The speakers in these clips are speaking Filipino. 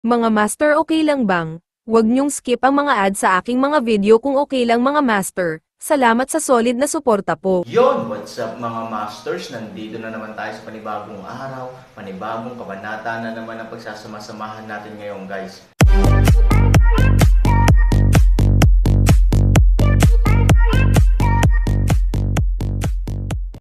Mga master, okay lang bang? Huwag niyong skip ang mga ad sa aking mga video kung okay lang mga master. Salamat sa solid na suporta po. Yon, what's up mga masters? Nandito na naman tayo sa panibagong araw, panibagong kabanata na naman ang pagsasama-samahan natin ngayon guys.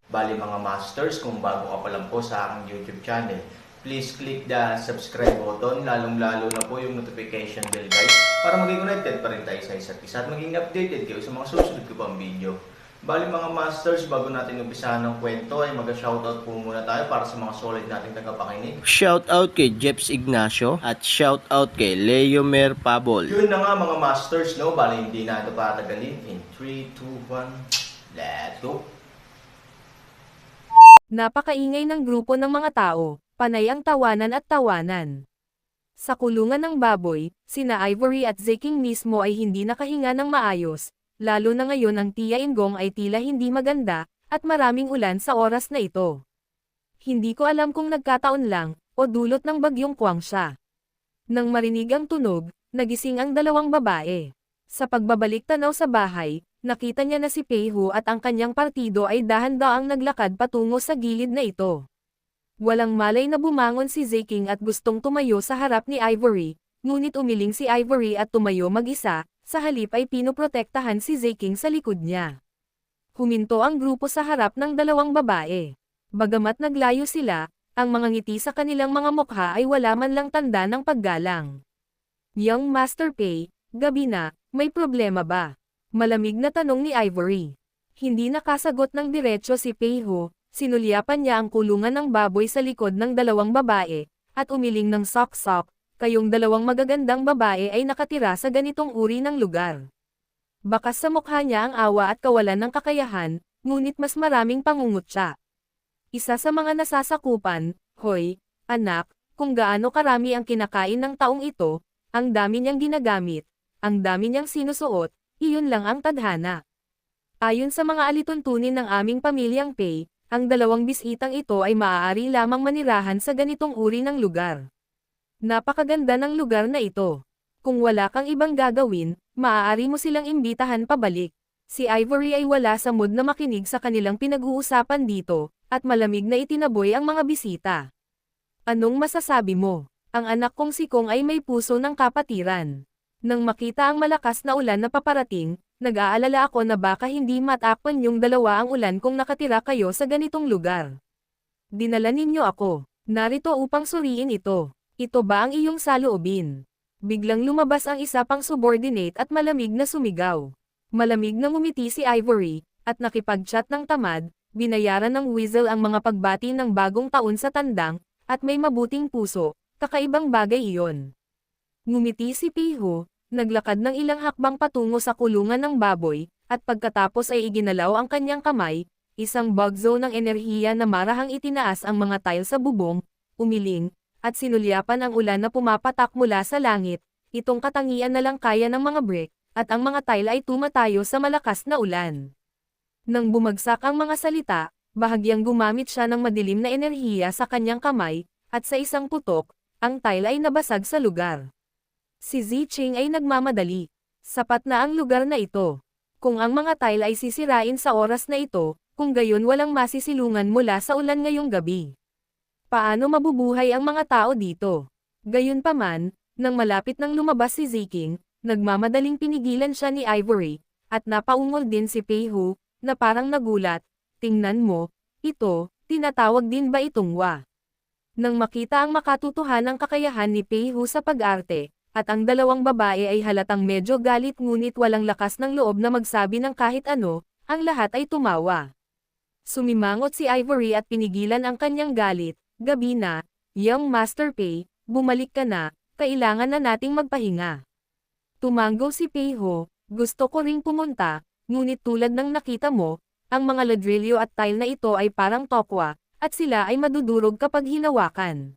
Bali mga masters, kung bago ka pa lang po sa aking YouTube channel, please click the subscribe button, lalong-lalo na po yung notification bell guys, para maging connected pa rin tayo sa isa't isa at maging updated kayo sa mga susunod ko pang video. Bali mga masters, bago natin umpisahan ng kwento ay mag-shoutout po muna tayo para sa mga solid nating tagapakinig. Shoutout kay Jeps Ignacio at shoutout kay Leo Mer Pabol. Yun na nga mga masters, no? Bali hindi na ito patagalin. In 3, 2, 1, let's go! Napakaingay ng grupo ng mga tao, panay ang tawanan at tawanan. Sa kulungan ng baboy, sina Ivory at Zeking mismo ay hindi nakahinga ng maayos, lalo na ngayon ang Tia Ingong ay tila hindi maganda, at maraming ulan sa oras na ito. Hindi ko alam kung nagkataon lang, o dulot ng bagyong Kwangsha. Nang marinig ang tunog, nagising ang dalawang babae. Sa pagbabalik tanaw sa bahay, nakita niya na si Peihu at ang kanyang partido ay dahan-daang naglakad patungo sa gilid na ito. Walang malay na bumangon si Zeking at gustong tumayo sa harap ni Ivory, ngunit umiling si Ivory at tumayo mag-isa, sa halip ay pinoprotektahan si Zeking sa likod niya. Huminto ang grupo sa harap ng dalawang babae. Bagamat naglayo sila, ang mga ngiti sa kanilang mga mukha ay wala man lang tanda ng paggalang. Young Master Pei, gabi na, may problema ba? Malamig na tanong ni Ivory. Hindi nakasagot ng diretso si Peihu, sinulyapan niya ang kulungan ng baboy sa likod ng dalawang babae, at umiling ng sok-sok, kayong dalawang magagandang babae ay nakatira sa ganitong uri ng lugar. Bakas sa mukha niya ang awa at kawalan ng kakayahan, ngunit mas maraming pangungutya. Isa sa mga nasasakupan, hoy, anak, kung gaano karami ang kinakain ng taong ito, ang dami niyang ginagamit, ang dami niyang sinusuot, iyon lang ang tadhana. Ayon sa mga alituntunin ng aming pamilyang Pei, ang dalawang bisitang ito ay maaari lamang manirahan sa ganitong uri ng lugar. Napakaganda ng lugar na ito. Kung wala kang ibang gagawin, maaari mo silang imbitahan pabalik. Si Ivory ay wala sa mood na makinig sa kanilang pinag-uusapan dito, at malamig na itinaboy ang mga bisita. Anong masasabi mo? Ang anak kong si Kong ay may puso ng kapatiran. Nang makita ang malakas na ulan na paparating, nag-aalala ako na baka hindi matakpan yung dalawa ang ulan kung nakatira kayo sa ganitong lugar. Dinala ninyo ako. Narito upang suriin ito. Ito ba ang iyong saloobin? Biglang lumabas ang isa pang subordinate at malamig na sumigaw. Malamig na ngumiti si Ivory, at nakipag-chat ng tamad, binayaran ng Weasel ang mga pagbati ng bagong taon sa tandang, at may mabuting puso, kakaibang bagay iyon. Ngumiti si Peihu, naglakad ng ilang hakbang patungo sa kulungan ng baboy, at pagkatapos ay iginalaw ang kanyang kamay, isang bug zone ng enerhiya na marahang itinaas ang mga tile sa bubong, umiling, at sinulyapan ang ulan na pumapatak mula sa langit, itong katangian na lang kaya ng mga brick, at ang mga tile ay tumatayo sa malakas na ulan. Nang bumagsak ang mga salita, bahagyang gumamit siya ng madilim na enerhiya sa kanyang kamay, at sa isang putok, ang tile ay nabasag sa lugar. Si Ziching ay nagmamadali. Sapat na ang lugar na ito. Kung ang mga tile ay sisirain sa oras na ito, kung gayon walang masisilungan mula sa ulan ngayong gabi. Paano mabubuhay ang mga tao dito? Gayunpaman, nang malapit nang lumabas si Zeking, nagmamadaling pinigilan siya ni Ivory, at napaungol din si Peihu, na parang nagulat, tingnan mo, ito, tinatawag din ba itong wa? Nang makita ang makatutuhanang kakayahan ni Peihu sa pag-arte, at ang dalawang babae ay halatang medyo galit ngunit walang lakas ng loob na magsabi ng kahit ano, ang lahat ay tumawa. Sumimangot si Ivory at pinigilan ang kanyang galit. Gabi na, Young Master Pei, bumalik ka na, kailangan na nating magpahinga. Tumanggo si Peihu, gusto ko ring pumunta, ngunit tulad ng nakita mo, ang mga ladrilyo at tile na ito ay parang tokwa, at sila ay madudurog kapag hinawakan.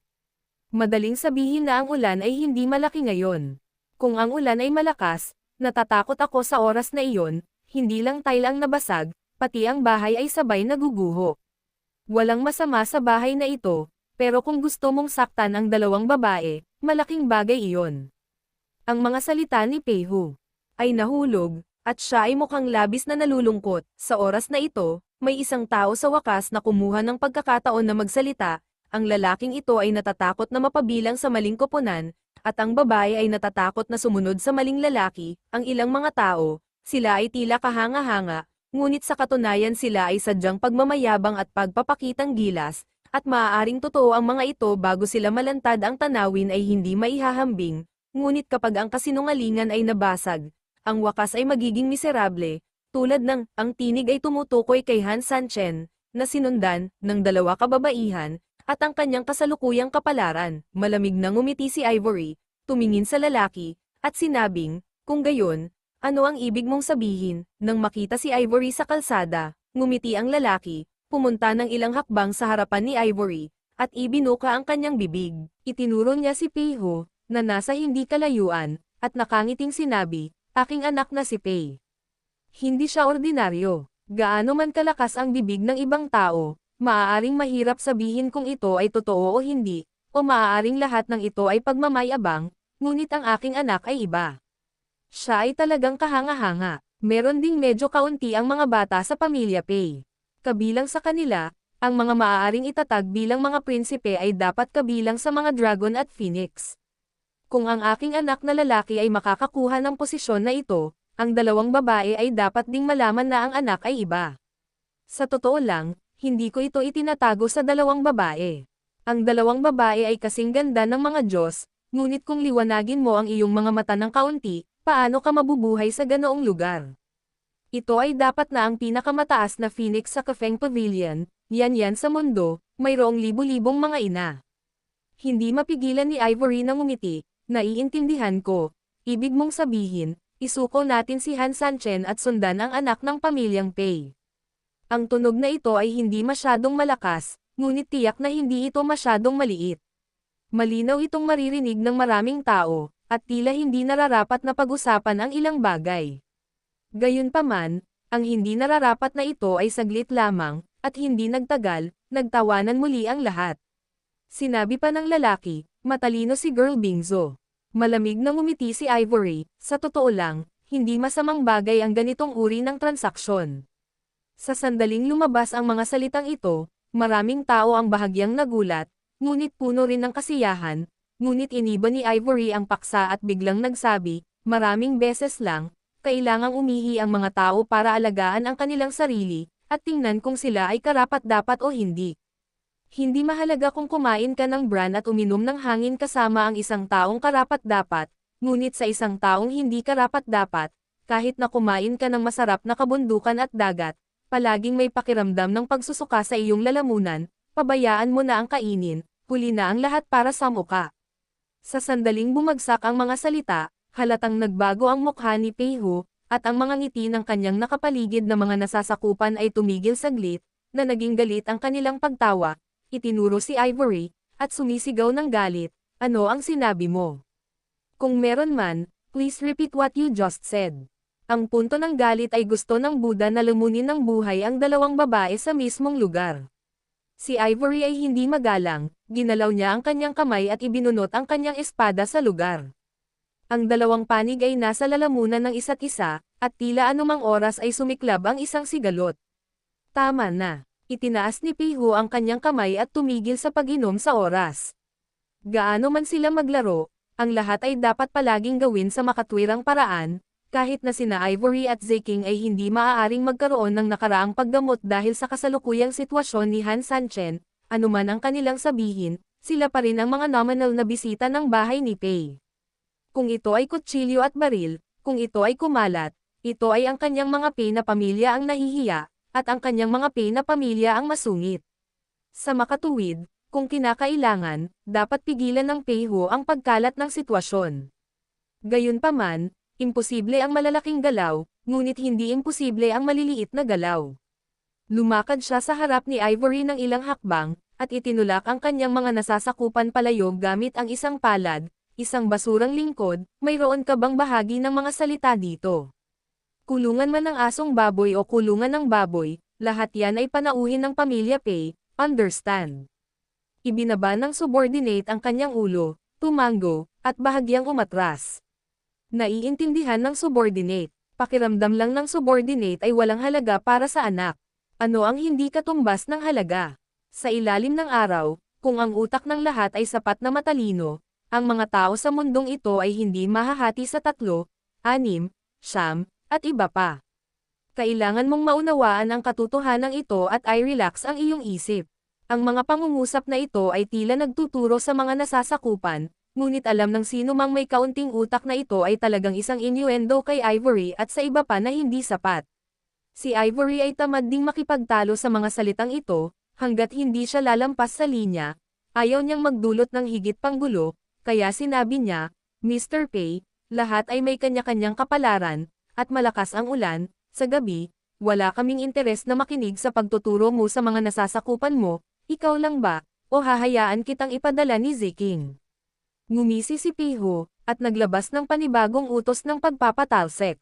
Madaling sabihin na ang ulan ay hindi malaki ngayon. Kung ang ulan ay malakas, natatakot ako sa oras na iyon, hindi lang tile ang nabasag, pati ang bahay ay sabay naguguho. Walang masama sa bahay na ito, pero kung gusto mong saktan ang dalawang babae, malaking bagay iyon. Ang mga salita ni Peihu ay nahulog, at siya ay mukhang labis na nalulungkot. Sa oras na ito, may isang tao sa wakas na kumuha ng pagkakataon na magsalita. Ang lalaking ito ay natatakot na mapabilang sa maling koponan, at ang babae ay natatakot na sumunod sa maling lalaki. Ang ilang mga tao, sila ay tila kahanga-hanga, ngunit sa katunayan sila ay sadyang pagmamayabang at pagpapakitang gilas, at maaaring totoo ang mga ito bago sila malantad. Ang tanawin ay hindi maihahambing, ngunit kapag ang kasinungalingan ay nabasag, ang wakas ay magiging miserable, tulad ng, ang tinig ay tumutukoy kay Han Sanchen, na sinundan, ng dalawa kababaihan, at ang kanyang kasalukuyang kapalaran. Malamig na ngumiti si Ivory, tumingin sa lalaki, at sinabing, kung gayon, ano ang ibig mong sabihin? Nang makita si Ivory sa kalsada, ngumiti ang lalaki, pumunta ng ilang hakbang sa harapan ni Ivory, at ibinuka ang kanyang bibig. Itinuro niya si Peihu, na nasa hindi kalayuan, at nakangiting sinabi, aking anak na si Pei. Hindi siya ordinaryo. Gaano man kalakas ang bibig ng ibang tao, maaaring mahirap sabihin kung ito ay totoo o hindi, o maaaring lahat ng ito ay pagmamayabang, ngunit ang aking anak ay iba. Siya ay talagang kahanga-hanga. Meron ding medyo kaunti ang mga bata sa pamilya Pei. Kabilang sa kanila, ang mga maaaring itatag bilang mga prinsipe ay dapat kabilang sa mga dragon at phoenix. Kung ang aking anak na lalaki ay makakakuha ng posisyon na ito, ang dalawang babae ay dapat ding malaman na ang anak ay iba. Sa totoo lang, hindi ko ito itinatago sa dalawang babae. Ang dalawang babae ay kasing ganda ng mga Diyos, ngunit kung liwanagin mo ang iyong mga mata ng kaunti, paano ka mabubuhay sa ganoong lugar? Ito ay dapat na ang pinakamataas na phoenix sa Kafeng Pavilion, yan sa mundo, mayroong libu-libong mga ina. Hindi mapigilan ni Ivory na ngumiti. Naiintindihan ko. Ibig mong sabihin, isuko natin si Han Sanchen at sundan ang anak ng pamilyang Pei. Ang tunog na ito ay hindi masyadong malakas, ngunit tiyak na hindi ito masyadong maliit. Malinaw itong maririnig ng maraming tao, at tila hindi nararapat na pag-usapan ang ilang bagay. Gayunpaman, ang hindi nararapat na ito ay saglit lamang, at hindi nagtagal, nagtawanan muli ang lahat. Sinabi pa ng lalaki, matalino si Girl Bingzo. Malamig na ngumiti si Ivory, sa totoo lang, hindi masamang bagay ang ganitong uri ng transaksyon. Sa sandaling lumabas ang mga salitang ito, maraming tao ang bahagyang nagulat, ngunit puno rin ng kasiyahan, ngunit iniba ni Ivory ang paksa at biglang nagsabi, maraming beses lang, kailangang umihi ang mga tao para alagaan ang kanilang sarili, at tingnan kung sila ay karapat-dapat o hindi. Hindi mahalaga kung kumain ka ng bran at uminom ng hangin kasama ang isang taong karapat-dapat, ngunit sa isang taong hindi karapat-dapat, kahit na kumain ka ng masarap na kabundukan at dagat, palaging may pakiramdam ng pagsusuka sa iyong lalamunan, pabayaan mo na ang kainin, huli na ang lahat para sa muka. Sa sandaling bumagsak ang mga salita, halatang nagbago ang mukha ni Peihu, at ang mga ngiti ng kanyang nakapaligid na mga nasasakupan ay tumigil saglit, na naging galit ang kanilang pagtawa. Itinuro si Ivory, at sumisigaw ng galit, ano ang sinabi mo? Kung meron man, please repeat what you just said. Ang punto ng galit ay gusto ng Buddha na lumunin ng buhay ang dalawang babae sa mismong lugar. Si Ivory ay hindi magalang, ginalaw niya ang kanyang kamay at ibinunot ang kanyang espada sa lugar. Ang dalawang panig ay nasa lalamunan ng isa't isa, at tila anumang oras ay sumiklab ang isang sigalot. Tama na. Itinaas ni Peihu ang kanyang kamay at tumigil sa pag-inom sa oras. Gaano man sila maglaro, ang lahat ay dapat palaging gawin sa makatwirang paraan, kahit na sina Ivory at Zeking ay hindi maaaring magkaroon ng nakaraang paggamot dahil sa kasalukuyang sitwasyon ni Han Sanchen, anuman ang kanilang sabihin, sila pa rin ang mga nominal na bisita ng bahay ni Pei. Kung ito ay kutsilyo at baril, kung ito ay kumalat, ito ay ang kanyang mga Pei na pamilya ang nahihiya, at ang kanyang mga Pei na pamilya ang masungit. Sa makatuwid, kung kinakailangan, dapat pigilan ng Peihu ang pagkalat ng sitwasyon. Gayunpaman, imposible ang malalaking galaw, ngunit hindi imposible ang maliliit na galaw. Lumakad siya sa harap ni Ivory ng ilang hakbang, at itinulak ang kanyang mga nasasakupan palayo gamit ang isang palad, isang basurang lingkod, mayroon ka bang bahagi ng mga salita dito? Kulungan man ng asong baboy o kulungan ng baboy, lahat yan ay panauhin ng pamilya Pei, understand. Ibinaba ng subordinate ang kanyang ulo, tumango, at bahagyang umatras. Naiintindihan ng subordinate. Pakiramdam lang ng subordinate ay walang halaga para sa anak. Ano ang hindi katumbas ng halaga? Sa ilalim ng araw, kung ang utak ng lahat ay sapat na matalino, ang mga tao sa mundong ito ay hindi mahahati sa 3, 6, 9, at iba pa. Kailangan mong maunawaan ang katotohanan ito at i-relax ang iyong isip. Ang mga pangungusap na ito ay tila nagtuturo sa mga nasasakupan, ngunit alam ng sino mang may kaunting utak na ito ay talagang isang innuendo kay Ivory at sa iba pa na hindi sapat. Si Ivory ay tamad ding makipagtalo sa mga salitang ito, hanggat hindi siya lalampas sa linya, ayaw niyang magdulot ng higit pang gulo, kaya sinabi niya, Mr. Pei, lahat ay may kanya-kanyang kapalaran, at malakas ang ulan, sa gabi, wala kaming interes na makinig sa pagtuturo mo sa mga nasasakupan mo, ikaw lang ba, o hahayaan kitang ipadala ni Ziking? Ngumisi si Piho, at naglabas ng panibagong utos ng pagpapatalsek.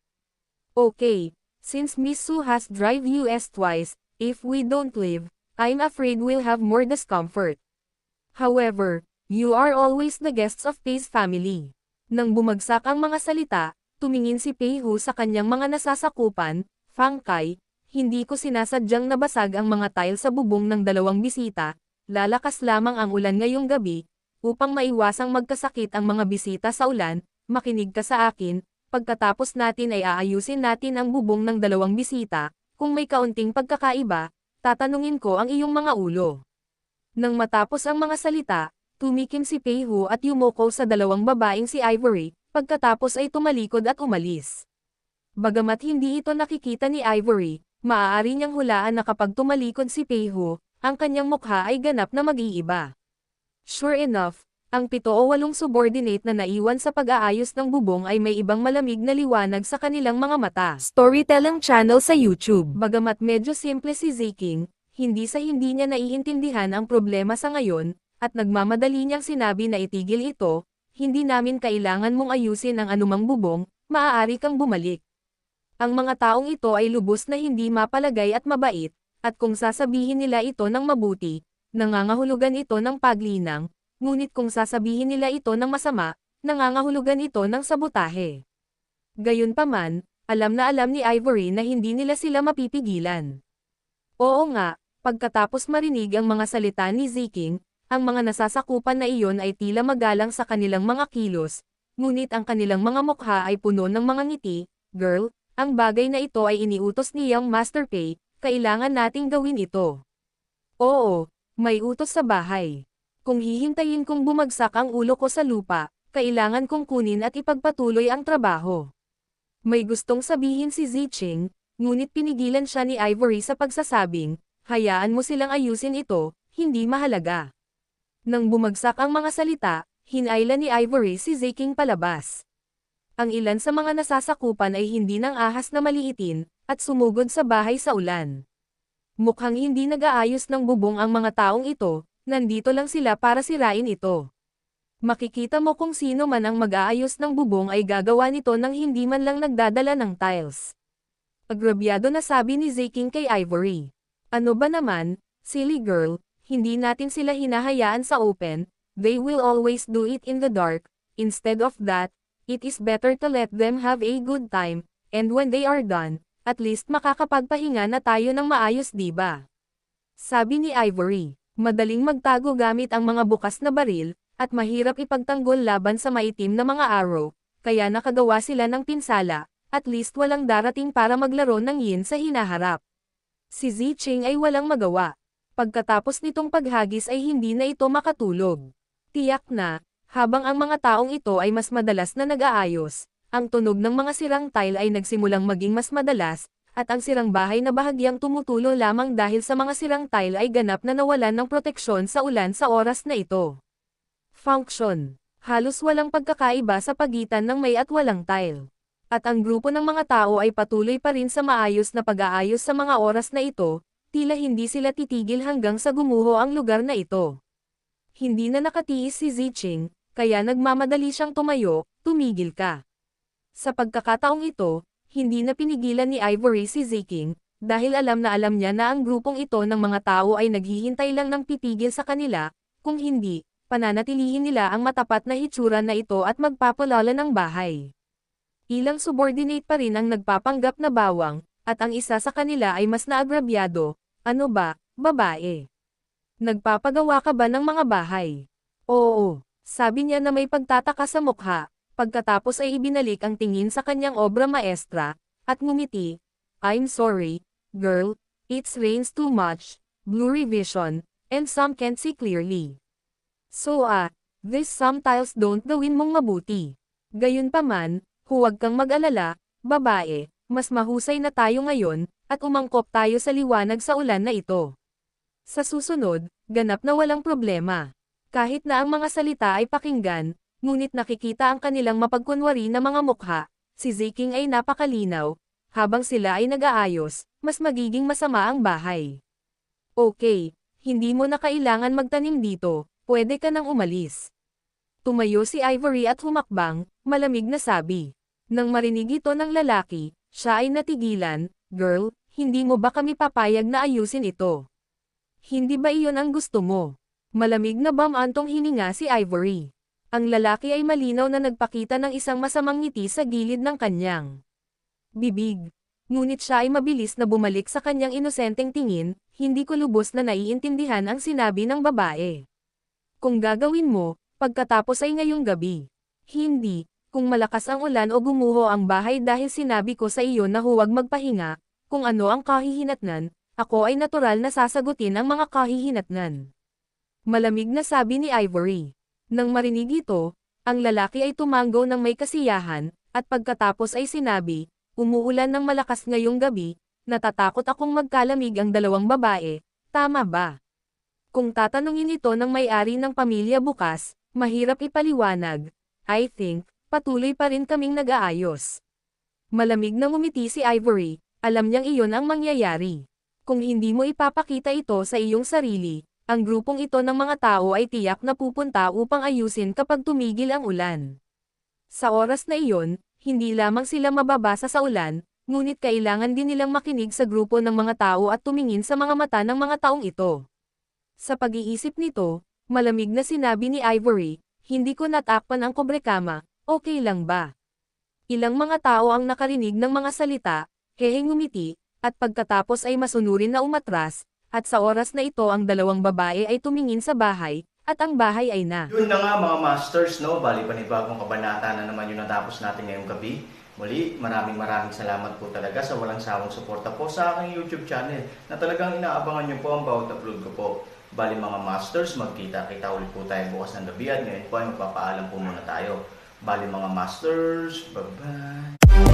Okay, since Miss Su has drive US twice, if we don't leave, I'm afraid we'll have more discomfort. However, you are always the guests of Pei's family. Nang bumagsak ang mga salita, tumingin si Piho sa kanyang mga nasasakupan, Fang Kai, hindi ko sinasadyang nabasag ang mga tile sa bubong ng 2 bisita, lalakas lamang ang ulan ngayong gabi, upang maiwasang magkasakit ang mga bisita sa ulan, makinig ka sa akin, pagkatapos natin ay aayusin natin ang bubong ng 2 bisita, kung may kaunting pagkakaiba, tatanungin ko ang iyong mga ulo. Nang matapos ang mga salita, tumikim si Piho at yumoko sa 2 babaeng si Ivory, pagkatapos ay tumalikod at umalis. Bagamat hindi ito nakikita ni Ivory, maaari niyang hulaan na kapag tumalikod si Piho, ang kanyang mukha ay ganap na mag-iiba. Sure enough, ang 7 o 8 subordinate na naiwan sa pag-aayos ng bubong ay may ibang malamig na liwanag sa kanilang mga mata. Storytelling channel sa YouTube. Bagamat medyo simple si Ziking, hindi niya naiintindihan ang problema sa ngayon, at nagmamadali niyang sinabi na itigil ito, hindi namin kailangan mong ayusin ang anumang bubong, maaari kang bumalik. Ang mga taong ito ay lubos na hindi mapalagay at mabait, at kung sasabihin nila ito ng mabuti, nangangahulugan ito ng paglinang, ngunit kung sasabihin nila ito ng masama, nangangahulugan ito ng sabotahe. Gayunpaman, alam na alam ni Ivory na hindi nila sila mapipigilan. Oo nga, pagkatapos marinig ang mga salita ni Ziking, ang mga nasasakupan na iyon ay tila magalang sa kanilang mga kilos, ngunit ang kanilang mga mukha ay puno ng mga ngiti. Girl, ang bagay na ito ay iniutos niyang Master Pei, kailangan nating gawin ito. Oo. May utos sa bahay. Kung hihintayin kong bumagsak ang ulo ko sa lupa, kailangan kong kunin at ipagpatuloy ang trabaho. May gustong sabihin si Ziching, ngunit pinigilan siya ni Ivory sa pagsasabing, hayaan mo silang ayusin ito, hindi mahalaga. Nang bumagsak ang mga salita, hinayla ni Ivory si Ziking palabas. Ang ilan sa mga nasasakupan ay hindi nang ahas na maliitin, at sumugod sa bahay sa ulan. Mukhang hindi nag-aayos ng bubong ang mga taong ito, nandito lang sila para sirain ito. Makikita mo kung sino man ang mag-aayos ng bubong ay gagawa nito nang hindi man lang nagdadala ng tiles. Agrabyado na sabi ni Ziking kay Ivory. Ano ba naman, silly girl, hindi natin sila hinahayaan sa open, they will always do it in the dark, instead of that, it is better to let them have a good time, and when they are done, at least makakapagpahinga na tayo ng maayos diba? Sabi ni Ivory, madaling magtago gamit ang mga bukas na baril, at mahirap ipagtanggol laban sa maitim na mga arrow, kaya nakagawa sila ng pinsala, at least walang darating para maglaro ng yin sa hinaharap. Si Ziching ay walang magawa. Pagkatapos nitong paghagis ay hindi na ito makatulog. Tiyak na, habang ang mga taong ito ay mas madalas na nag-aayos, ang tunog ng mga sirang tile ay nagsimulang maging mas madalas, at ang sirang bahay na bahagyang tumutulo lamang dahil sa mga sirang tile ay ganap na nawalan ng proteksyon sa ulan sa oras na ito. Function. Halos walang pagkakaiba sa pagitan ng may at walang tile. At ang grupo ng mga tao ay patuloy pa rin sa maayos na pag-aayos sa mga oras na ito, tila hindi sila titigil hanggang sa gumuho ang lugar na ito. Hindi na nakatiis si Ziching, kaya nagmamadali siyang tumayo, tumigil ka. Sa pagkakataong ito, hindi na pinigilan ni Ivory si Ziking, dahil alam niya na ang grupong ito ng mga tao ay naghihintay lang ng pipigil sa kanila, kung hindi, pananatilihin nila ang matapat na hitsura na ito at magpapalala ng bahay. Ilang subordinate pa rin ang nagpapanggap na bawang, at ang isa sa kanila ay mas naagrabyado. Ano ba, babae? Nagpapagawa ka ba ng mga bahay? Oo, sabi niya na may pagtataka sa mukha, pagkatapos ay ibinalik ang tingin sa kanyang obra maestra, at ngumiti. I'm sorry, girl, it rains too much, blurry vision, and some can't see clearly. So these some tiles don't gawin mong mabuti. Gayunpaman, huwag kang mag-alala, babae, mas mahusay na tayo ngayon, at umangkop tayo sa liwanag sa ulan na ito. Sa susunod, ganap na walang problema. Kahit na ang mga salita ay pakinggan, ngunit nakikita ang kanilang mapagkunwari na mga mukha, si Zeking ay napakalinaw, habang sila ay nag-aayos, mas magiging masama ang bahay. Okay, hindi mo na kailangan magtanim dito, pwede ka nang umalis. Tumayo si Ivory at humakbang, malamig na sabi. Nang marinig ito ng lalaki, siya ay natigilan. Girl, hindi mo ba kami papayag na ayusin ito? Hindi ba iyon ang gusto mo? Malamig na bamantong hininga si Ivory. Ang lalaki ay malinaw na nagpakita ng isang masamang ngiti sa gilid ng kanyang bibig. Ngunit siya ay mabilis na bumalik sa kanyang inosenteng tingin, hindi ko lubos na naiintindihan ang sinabi ng babae. Kung gagawin mo, pagkatapos ay ngayong gabi. Hindi. Kung malakas ang ulan o gumuho ang bahay dahil sinabi ko sa iyo na huwag magpahinga, kung ano ang kahihinatnan, ako ay natural na sasagutin ang mga kahihinatnan. Malamig na sabi ni Ivory. Nang marinig ito, ang lalaki ay tumanggo ng may kasiyahan, at pagkatapos ay sinabi, umuulan ng malakas ngayong gabi, natatakot akong magkalamig ang dalawang babae, tama ba? Kung tatanungin ito ng may-ari ng pamilya bukas, mahirap ipaliwanag. I think, patuloy pa rin kaming nag-aayos. Malamig na ngumiti si Ivory, alam niyang iyon ang mangyayari. Kung hindi mo ipapakita ito sa iyong sarili, ang grupong ito ng mga tao ay tiyak na pupunta upang ayusin kapag tumigil ang ulan. Sa oras na iyon, hindi lamang sila mababasa sa ulan, ngunit kailangan din nilang makinig sa grupo ng mga tao at tumingin sa mga mata ng mga taong ito. Sa pag-iisip nito, malamig na sinabi ni Ivory, hindi ko natakpan ang kobrekama. Okay lang ba? Ilang mga tao ang nakarinig ng mga salita, heheng ngumiti, at pagkatapos ay masunurin na umatras, at sa oras na ito ang dalawang babae ay tumingin sa bahay, at ang bahay ay na. Yun na nga mga masters, no? Bali panibagong kabanata na naman yung natapos natin ngayong gabi. Muli, maraming salamat po talaga sa walang sawang suporta po sa aking YouTube channel na talagang inaabangan nyo po ang bawat upload ko po. Bali mga masters, magkita-kita ulit po tayo bukas ng gabi at ngayon po ay magpapaalam po muna tayo. Bali mga masters, bye-bye!